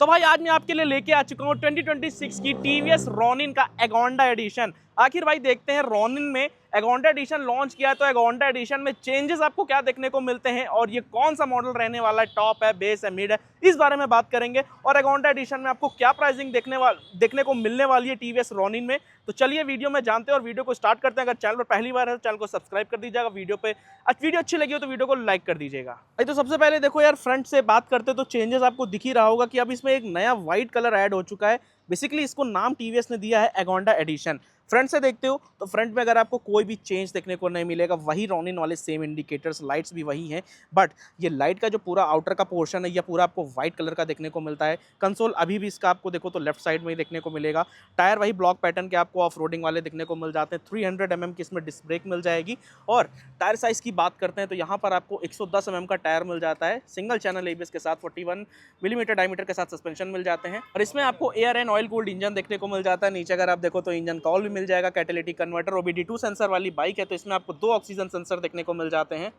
तो भाई आज मैं आपके लिए लेके आ चुका हूँ 2026 की टीवीएस रॉनिन का एगोंडा एडिशन। आखिर भाई देखते हैं रॉनिन में एगोंडा एडिशन लॉन्च किया है तो एगोंडा एडिशन में चेंजेस आपको क्या देखने को मिलते हैं और ये कौन सा मॉडल रहने वाला है, टॉप है, बेस है, मिड है, इस बारे में बात करेंगे। और एगोंडा एडिशन में आपको क्या प्राइसिंग देखने को मिलने वाली है टीवीएस रॉनिन में। तो चलिए वीडियो में जानते हैं और वीडियो को स्टार्ट करते हैं। अगर चैनल पर पहली बार है तो चैनल को सब्सक्राइब कर दीजिएगा। वीडियो अच्छी लगी हो तो वीडियो को लाइक कर दीजिएगा। भाई तो सबसे पहले देखो यार, फ्रंट से बात करते तो चेंजेस आपको दिख ही रहा होगा कि अब इसमें एक नया व्हाइट कलर ऐड हो चुका है। बेसिकली इसको नाम टीवीएस ने दिया है एगोंडा एडिशन। फ्रंट से देखते हो तो फ्रंट में अगर आपको कोई भी चेंज देखने को नहीं मिलेगा, वही रॉनिन वाले सेम इंडिकेटर्स, लाइट्स भी वही हैं, बट ये लाइट का जो पूरा आउटर का पोर्शन है यह पूरा आपको व्हाइट कलर का देखने को मिलता है। कंसोल अभी भी इसका आपको देखो तो लेफ्ट साइड में ही देखने को मिलेगा। टायर वही ब्लॉक पैटर्न के आपको ऑफ रोडिंग वाले देखने को मिल जाते हैं। 300 mm की इसमें डिस्क ब्रेक मिल जाएगी। और टायर साइज की बात करते हैं तो यहाँ पर आपको 110 mm का टायर मिल जाता है सिंगल चैनल एबीएस के साथ। 41 मिलीमीटर डायमीटर के साथ सस्पेंशन मिल जाते हैं और इसमें आपको air and oil cooled engine देखने को मिल जाता है। नीचे अगर आप देखो तो इंजन कॉल भी मिल जाएगा। कैटेलिटिक कन्वर्टर OBD2 सेंसर वाली बाइक है तो इसमें आपको 2 ऑक्सीजन सेंसर देखने को मिल जाते हैं।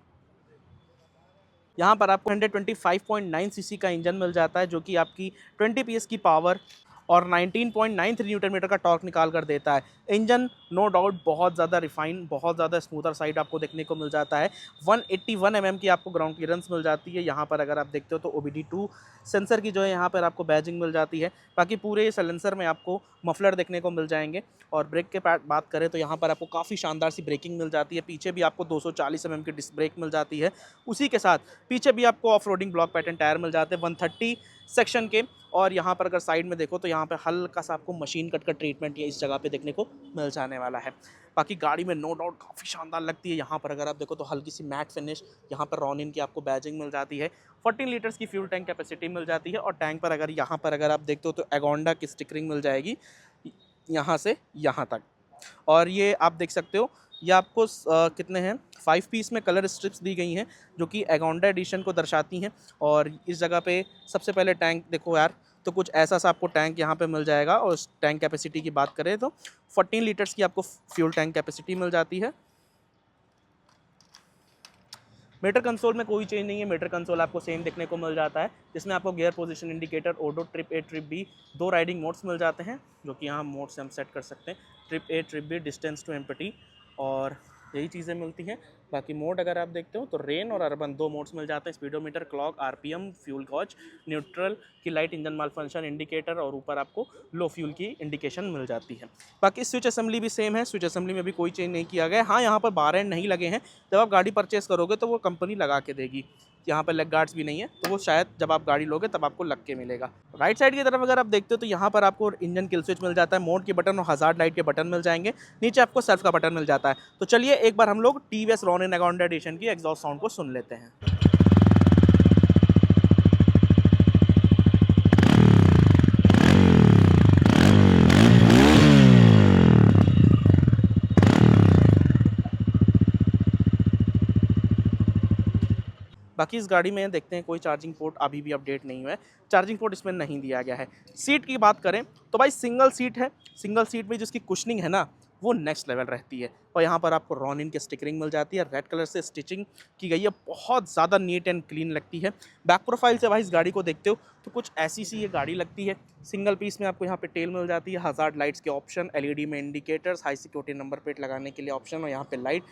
यहाँ पर आपको 125.9 सीसी का इंजन मिल जाता है जो कि आपकी 20 PS की पावर और 19.93 न्यूटन मीटर का टॉर्क निकाल कर देता है। इंजन नो डाउट बहुत ज़्यादा रिफाइन, बहुत ज़्यादा स्मूथर साइड आपको देखने को मिल जाता है। 181 mm की आपको ग्राउंड क्लियरेंस मिल जाती है। यहाँ पर अगर आप देखते हो तो OBD2 सेंसर की जो है यहाँ पर आपको बैजिंग मिल जाती है। बाकी पूरे साइलेंसर में आपको मफलर देखने को मिल जाएंगे। और ब्रेक के बात करें तो यहाँ पर आपको काफ़ी शानदार सी ब्रेकिंग मिल जाती है। पीछे भी आपको 240 mm की डिस्क ब्रेक मिल जाती है। उसी के साथ पीछे भी आपको off roading block pattern tyre मिल जाते हैं 130 सेक्शन के। और यहाँ पर अगर साइड में देखो तो यहाँ पे हल्का सा आपको मशीन कट का ट्रीटमेंट ये इस जगह पे देखने को मिल जाने वाला है। बाकी गाड़ी में नो डाउट काफ़ी शानदार लगती है। यहाँ पर अगर आप देखो तो हल्की सी मैट फिनिश, यहाँ पर रॉनिन की आपको बैजिंग मिल जाती है। 14 लीटर्स की फ्यूल टैंक कैपेसिटी मिल जाती है। और टैंक पर अगर यहाँ पर अगर आप देखते हो तो एगोंडा की स्टिकरिंग मिल जाएगी यहाँ से यहाँ तक। और ये आप देख सकते हो ये आपको कितने हैं 5 पीस में कलर स्ट्रिप्स दी गई हैं जो कि एगोंडा एडिशन को दर्शाती हैं। और इस जगह पे सबसे पहले टैंक देखो यार, तो कुछ ऐसा सा आपको टैंक यहाँ पे मिल जाएगा। और उस टैंक कैपेसिटी की बात करें तो 14 लीटर्स की आपको फ्यूल टैंक कैपेसिटी मिल जाती है। मीटर कंसोल में कोई चेंज नहीं है। मीटर कंसोल आपको सेम देखने को मिल जाता है जिसमें आपको gear position indicator, odo, trip A trip B 2 riding modes मिल जाते हैं जो कि यहाँ मोड से हम सेट कर सकते हैं। Trip A trip B, distance to empty, और यही चीज़ें मिलती हैं। बाकी मोड अगर आप देखते हो तो रेन और अर्बन 2 मोड्स मिल जाते हैं। Speedometer, clock, RPM, fuel gauge, neutral की light, engine malfunction indicator, और ऊपर आपको लो फ्यूल की इंडिकेशन मिल जाती है। बाकी स्विच असेंबली भी सेम है। स्विच असेंबली में भी कोई चेंज नहीं किया गया है। हाँ, यहाँ पर बार एंड नहीं लगे हैं। जब आप गाड़ी परचेस करोगे तो वो कंपनी लगा के देगी। यहाँ पर लेग गार्ड्स भी नहीं है तो वो शायद जब आप गाड़ी लोगे तब आपको लग के मिलेगा। राइट साइड की तरफ अगर आप देखते हो तो यहाँ पर आपको इंजन किल स्विच मिल जाता है, मोड के बटन और हज़ार्ड लाइट के बटन मिल जाएंगे। नीचे आपको सेल्फ का बटन मिल जाता है। तो चलिए एक बार हम लोग टीवीएस रॉनिन एगोंडा एडिशन की एग्जॉस्ट साउंड को सुन लेते हैं। बाकी इस गाड़ी में देखते हैं कोई चार्जिंग पोर्ट अभी भी अपडेट नहीं हुआ है। चार्जिंग पोर्ट इसमें नहीं दिया गया है। सीट की बात करें तो भाई सिंगल सीट है। सिंगल सीट में जिसकी कुशनिंग है ना वो नेक्स्ट लेवल रहती है। और यहाँ पर आपको रॉनिन की स्टिकरिंग मिल जाती है। रेड कलर से स्टिचिंग की गई है, बहुत ज़्यादा नीट एंड क्लीन लगती है। बैक प्रोफाइल से भाई इस गाड़ी को देखते हो तो कुछ ऐसी सी ये गाड़ी लगती है। सिंगल पीस में आपको यहाँ पे टेल मिल जाती है, हज़ार्ड लाइट्स के ऑप्शन, LED में indicators, high security number plate लगाने के लिए ऑप्शन, और यहाँ पे लाइट।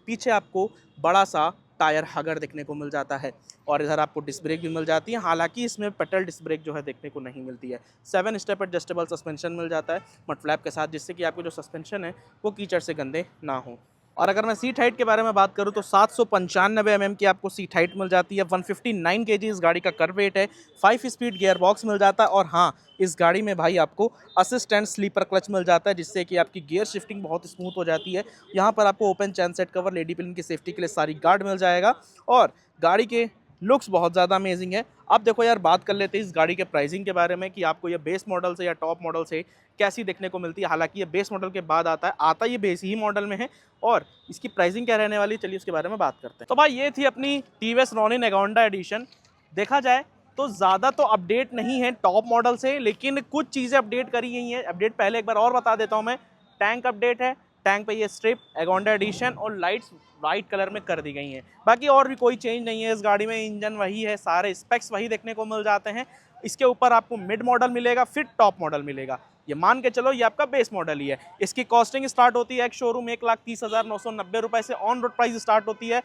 पीछे आपको बड़ा सा टायर हगर देखने को मिल जाता है। और इधर आपको डिस्क ब्रेक भी मिल जाती है। हालांकि इसमें पेडल डिस्क ब्रेक जो है देखने को नहीं मिलती है। 7 स्टेप एडजस्टेबल सस्पेंशन मिल जाता है मड फ्लैप के साथ, जिससे कि आपके जो सस्पेंशन है वो कीचड़ से गंदे ना हो। और अगर मैं सीट हाइट के बारे में बात करूं तो 795 mm की आपको सीट हाइट मिल जाती है। 159 kg इस गाड़ी का कर्व वेट है। 5 स्पीड गियर बॉक्स मिल जाता है। और हाँ, इस गाड़ी में भाई आपको असिस्टेंट स्लीपर क्लच मिल जाता है जिससे कि आपकी गियर शिफ्टिंग बहुत स्मूथ हो जाती है। यहाँ पर आपको ओपन चैन सेट कवर, लेडी पिन की सेफ्टी के लिए सारी गार्ड मिल जाएगा। और गाड़ी के लुक्स बहुत ज़्यादा अमेजिंग है। अब देखो यार, बात कर लेते हैं इस गाड़ी के प्राइसिंग के बारे में कि आपको ये बेस मॉडल से या टॉप मॉडल से कैसी देखने को मिलती है। हालांकि ये बेस मॉडल के बाद आता ये बेस ही मॉडल में है। और इसकी प्राइसिंग क्या रहने वाली है, चलिए उसके बारे में बात करते हैं। तो भाई ये थी अपनी टीवीएस रॉनिन एगोंडा एडिशन। देखा जाए तो ज़्यादा तो अपडेट नहीं है टॉप मॉडल से, लेकिन कुछ चीज़ें अपडेट करी गई हैं। अपडेट पहले एक बार और बता देता हूँ मैं। टैंक अपडेट है, टैंक पे ये स्ट्रिप एगोंडा एडिशन और लाइट्स वाइट कलर में कर दी गई हैं। बाकी और भी कोई चेंज नहीं है इस गाड़ी में। इंजन वही है, सारे स्पेक्स वही देखने को मिल जाते हैं। इसके ऊपर आपको मिड मॉडल मिलेगा, फिर टॉप मॉडल मिलेगा। ये मान के चलो ये आपका बेस मॉडल ही है। इसकी कॉस्टिंग स्टार्ट होती है एक शोरूम 1,30,990 रुपए से, ऑन रोड प्राइस स्टार्ट होती है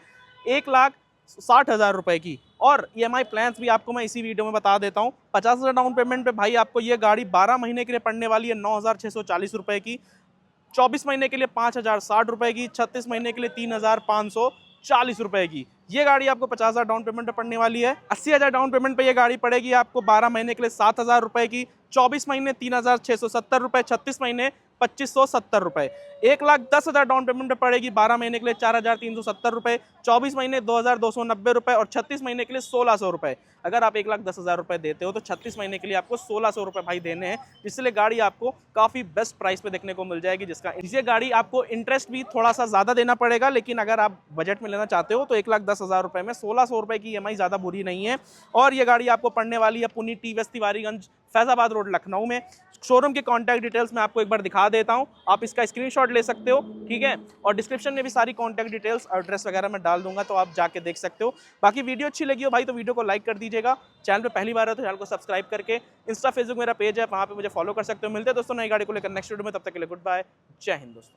1,60,000 रुपए की। और EMI प्लान्स भी आपको मैं इसी वीडियो में बता देता हूँ। 50,000 डाउन पेमेंट पे भाई आपको ये गाड़ी 12 महीने के लिए पड़ने वाली है 9,640 रुपए की, 24 महीने के लिए 5,060 रुपए की, 36 महीने के लिए 3,540 रुपए की। ये गाड़ी आपको 50,000 डाउन पेमेंट पे पड़ने वाली है। 80,000 डाउन पेमेंट पे ये गाड़ी पड़ेगी आपको 12 महीने के लिए 7,000 रुपए की, 24 महीने 3,670 रुपए, 36 महीने 2,570 रुपए। 1,10,000 डाउन पेमेंट पे पड़ेगी 12 महीने के लिए 4,370 रुपए, 24 महीने 2,290 रुपए और 36 महीने के लिए 1,600 रुपए। अगर आप 1,10,000 रुपए देते हो तो 36 महीने के लिए आपको 1,600 रुपए भाई देने हैं, जिससे गाड़ी आपको काफ़ी बेस्ट प्राइस पे देखने को मिल जाएगी। जिससे गाड़ी आपको इंटरेस्ट भी थोड़ा सा ज़्यादा देना पड़ेगा, लेकिन अगर आप बजट में लेना चाहते हो तो 1,10,000 रुपए में 1,600 रुपए की EMI ज़्यादा बुरी नहीं है। और ये गाड़ी आपको पड़ने वाली है पुनी TVS तिवारीगंज फैजाबाद रोड लखनऊ में। शोरूम के कॉन्टैक्ट डिटेल्स मैं आपको एक बार दिखा देता हूं, आप इसका स्क्रीनशॉट ले सकते हो, ठीक है। और डिस्क्रिप्शन में भी सारी कॉन्टैक्ट डिटेल्स और एड्रेस वगैरह मैं डाल दूंगा, तो आप जाके देख सकते हो। बाकी वीडियो अच्छी लगी हो भाई तो वीडियो को लाइक कर दीजिएगा। चैनल पे पहली बार है तो चैनल को सब्सक्राइब करके, इंस्टा फेसबुक मेरा पेज है, वहाँ पे मुझे फॉलो कर सकते हो। मिलते हैं दोस्तों नई गाड़ी को लेकर नेक्स्ट वीडियो में, तब तक के लिए गुड बाय, जय हिंद दोस्तों।